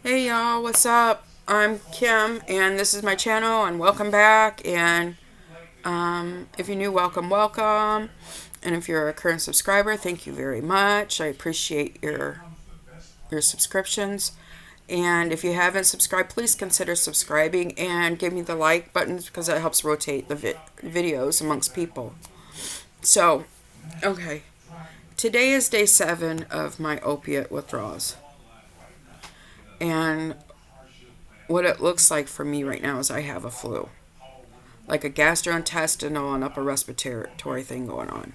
Hey y'all, what's up? I'm Kim, and this is my channel, and welcome back. And if you're new, welcome. And if you're a current subscriber, thank you very much. I appreciate your subscriptions. And if you haven't subscribed, please consider subscribing and give me the like button because that helps rotate the videos amongst people. So, okay, today is day 7 of my opiate withdrawals, and what it looks like for me right now is I have a flu, like a gastrointestinal and upper respiratory thing going on.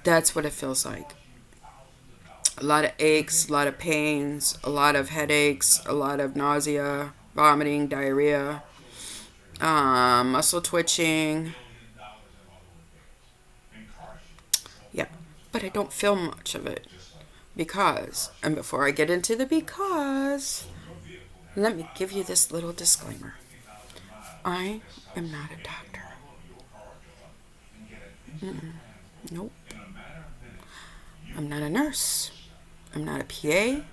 That's what it feels like. A lot of aches, a lot of pains, a lot of headaches, a lot of nausea, vomiting, diarrhea, muscle twitching. Yeah, but I don't feel much of it and before I get into the because, let me give you this little disclaimer. I am not a doctor. Nope. I'm not a nurse. I'm not a PA.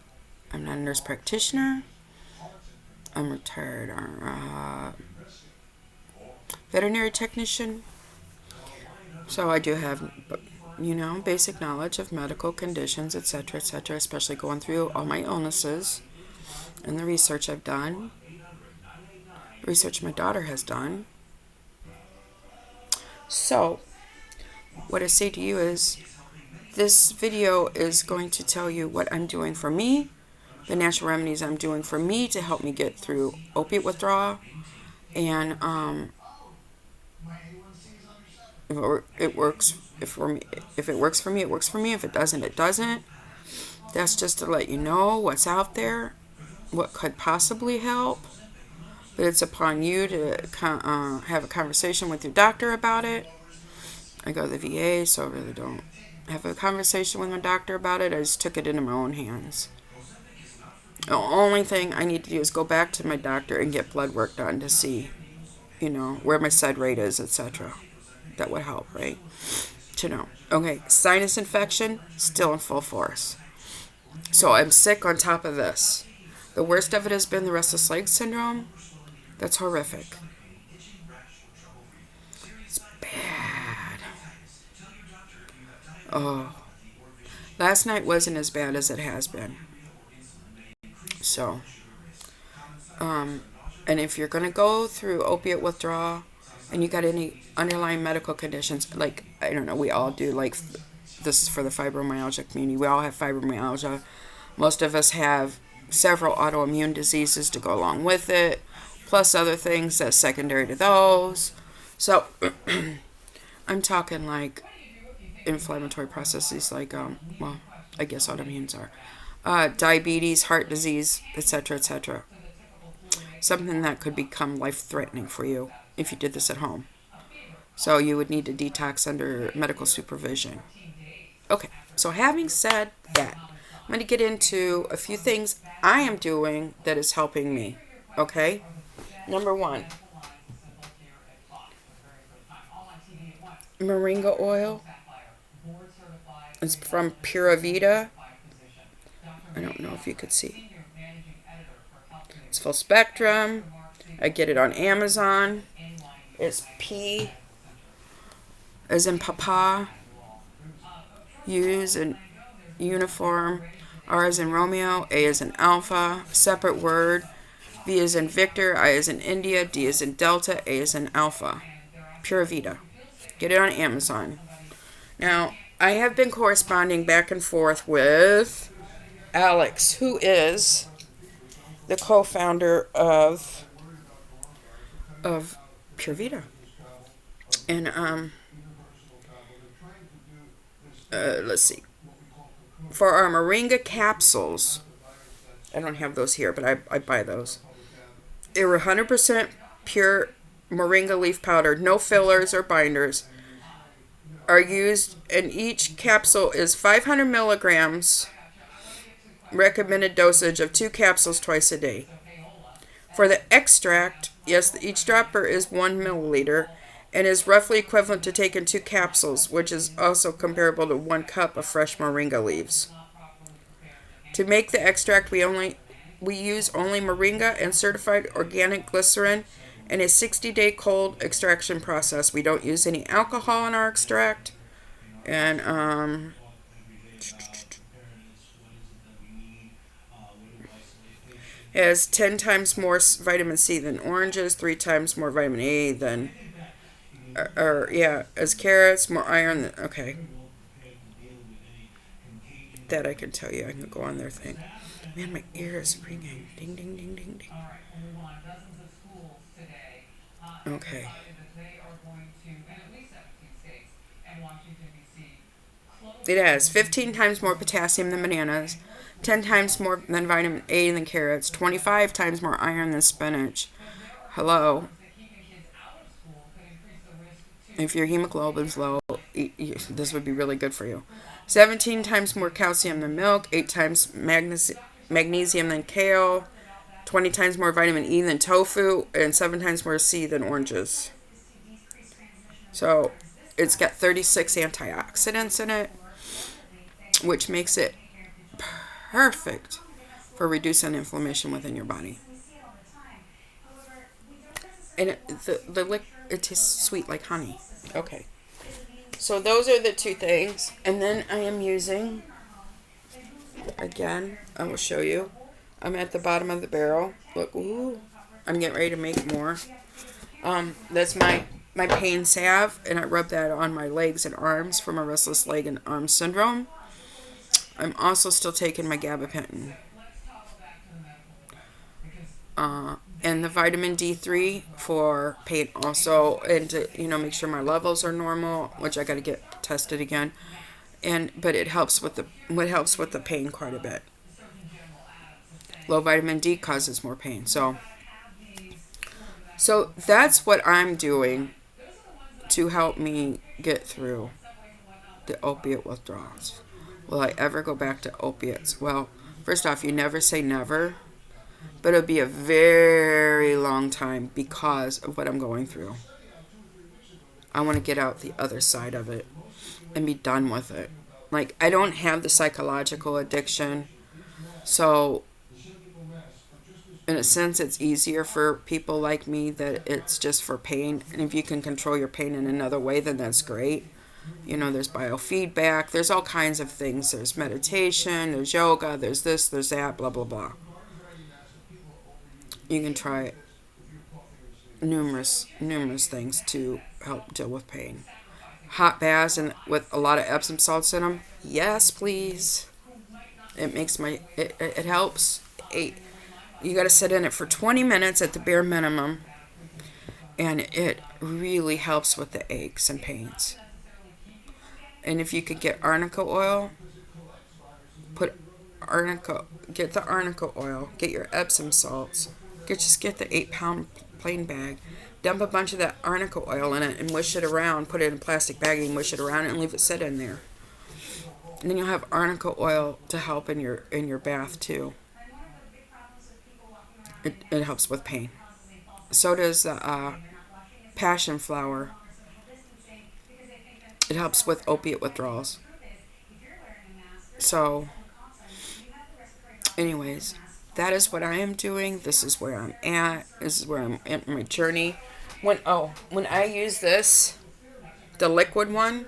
I'm not a nurse practitioner. I'm retired veterinary technician. So I do have, basic knowledge of medical conditions, etc., etc., especially going through all my illnesses and the research I've done, research my daughter has done. So, what I say to you is, this video is going to tell you what I'm doing for me, the natural remedies I'm doing for me to help me get through opiate withdrawal, and if it works for me, it works for me. If it doesn't, it doesn't. That's just to let you know what's out there, what could possibly help. But it's upon you to have a conversation with your doctor about it. I go to the VA, so I really don't have a conversation with my doctor about it. I just took it into my own hands. The only thing I need to do is go back to my doctor and get blood work done to see, where my sed rate is, etc. That would help, right? To know. Okay, sinus infection, still in full force. So I'm sick on top of this. The worst of it has been the restless leg syndrome. That's horrific. It's bad. Oh. Last night wasn't as bad as it has been. So, and if you're going to go through opiate withdrawal and you got any underlying medical conditions, like, I don't know, we all do, like, this is for the fibromyalgia community. We all have fibromyalgia. Most of us have several autoimmune diseases to go along with it, plus other things that's secondary to those. So, I'm talking like inflammatory processes like, I guess autoimmunes are. Diabetes, heart disease, etc., etc. Something that could become life-threatening for you if you did this at home. So you would need to detox under medical supervision. Okay, so having said that, I'm going to get into a few things I am doing that is helping me. Okay? Number 1, moringa oil. It's from Pura Vida. I don't know if you could see. It's full spectrum. I get it on Amazon. It's P as in Papa, U as in uniform, R as in Romeo, A as in Alpha, separate word, V as in Victor, I as in India, D as in Delta, A as in Alpha. Pura Vida. Get it on Amazon. Now, I have been corresponding back and forth with Alex, who is the co-founder of Pura Vida. And let's see. For our moringa capsules, I don't have those here, but I buy those. They were 100% pure moringa leaf powder, no fillers or binders, are used, and each capsule is 500 milligrams, recommended dosage of 2 capsules twice a day. For the extract, yes, each dropper is 1 milliliter and is roughly equivalent to taking 2 capsules, which is also comparable to 1 cup of fresh moringa leaves. To make the extract, we only we use only moringa and certified organic glycerin in a 60-day cold extraction process. We don't use any alcohol in our extract. And has 10 times more vitamin C than oranges, 3 times more vitamin A than, or yeah, as carrots, more iron than, okay. That I can tell you. I can go on their thing. Man, my ear is ringing. Ding, ding, ding, ding, ding. Okay. It has 15 times more potassium than bananas, 10 times more than vitamin A than carrots, 25 times more iron than spinach. Hello. If your hemoglobin's low, this would be really good for you. 17 times more calcium than milk, 8 times magnesium than kale, 20 times more vitamin E than tofu, and 7 times more C than oranges. So it's got 36 antioxidants in it, which makes it perfect for reducing inflammation within your body. And it tastes sweet like honey. Okay. So those are the two things. And then I am using, again, I will show you. I'm at the bottom of the barrel. Look, ooh, I'm getting ready to make more. That's my pain salve, and I rub that on my legs and arms for my restless leg and arm syndrome. I'm also still taking my gabapentin. And the vitamin D3 for pain also, and to make sure my levels are normal, which I got to get tested again. But it helps with the pain quite a bit. Low vitamin D causes more pain. So that's what I'm doing to help me get through the opiate withdrawals. Will I ever go back to opiates? Well, first off, you never say never, but it'll be a very long time because of what I'm going through. I want to get out the other side of it and be done with it. Like, I don't have the psychological addiction, so in a sense, it's easier for people like me that it's just for pain. And if you can control your pain in another way, then that's great. There's biofeedback. There's all kinds of things. There's meditation. There's yoga. There's this. There's that. Blah, blah, blah. You can try numerous things to help deal with pain. Hot baths and with a lot of Epsom salts in them. Yes, please. It makes it helps. You got to sit in it for 20 minutes at the bare minimum, and it really helps with the aches and pains. And if you could get arnica oil, get the arnica oil, get your Epsom salts, get the 8-pound plain bag, dump a bunch of that arnica oil in it and wish it around, put it in a plastic bag and wish it around and leave it sit in there. And then you'll have arnica oil to help in your bath too. It helps with pain. So does passion flower. It helps with opiate withdrawals. So, anyways, that is what I am doing. This is where I'm at. This is where I'm at my journey. When I use this, the liquid one,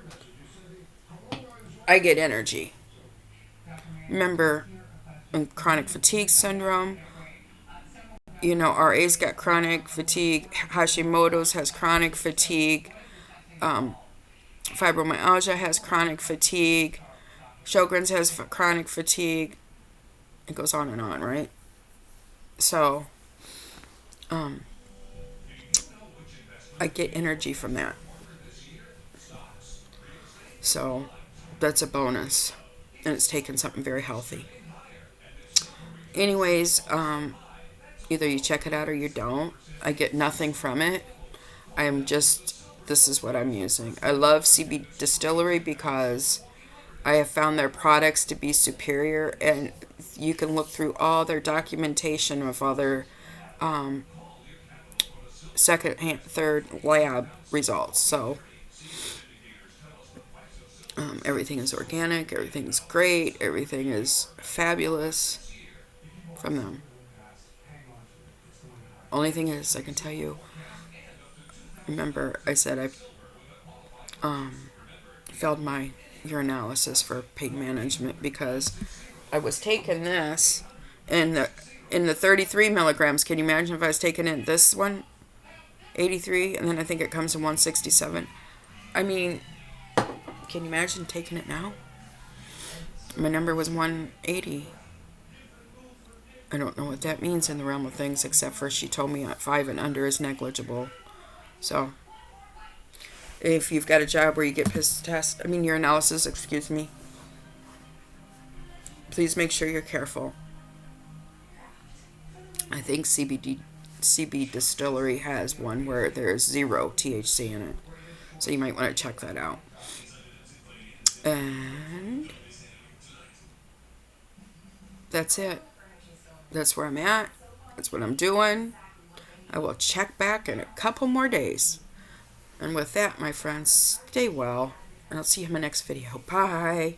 I get energy. Remember, in chronic fatigue syndrome, RA's got chronic fatigue. Hashimoto's has chronic fatigue. Fibromyalgia has chronic fatigue. Sjogren's has chronic fatigue. It goes on and on, right? So, I get energy from that. So, that's a bonus. And it's taken something very healthy. Anyways, either you check it out or you don't. I get nothing from it. This is what I'm using. I love CB Distillery because I have found their products to be superior, and you can look through all their documentation of other second, third lab results. So everything is organic, everything is great, everything is fabulous from them. Only thing is, I can tell you, remember I said I failed my urinalysis for pain management because I was taking this in the 33 milligrams. Can you imagine if I was taking it this one, 83, and then I think it comes in 167. I mean, can you imagine taking it now? My number was 180. I don't know what that means in the realm of things, except for she told me at 5 and under is negligible. So, if you've got a job where you get urinalysis, excuse me, please make sure you're careful. I think CB Distillery has one where there's 0 THC in it. So you might want to check that out. And that's it. That's where I'm at. That's what I'm doing. I will check back in a couple more days. And with that, my friends, stay well. And I'll see you in my next video. Bye.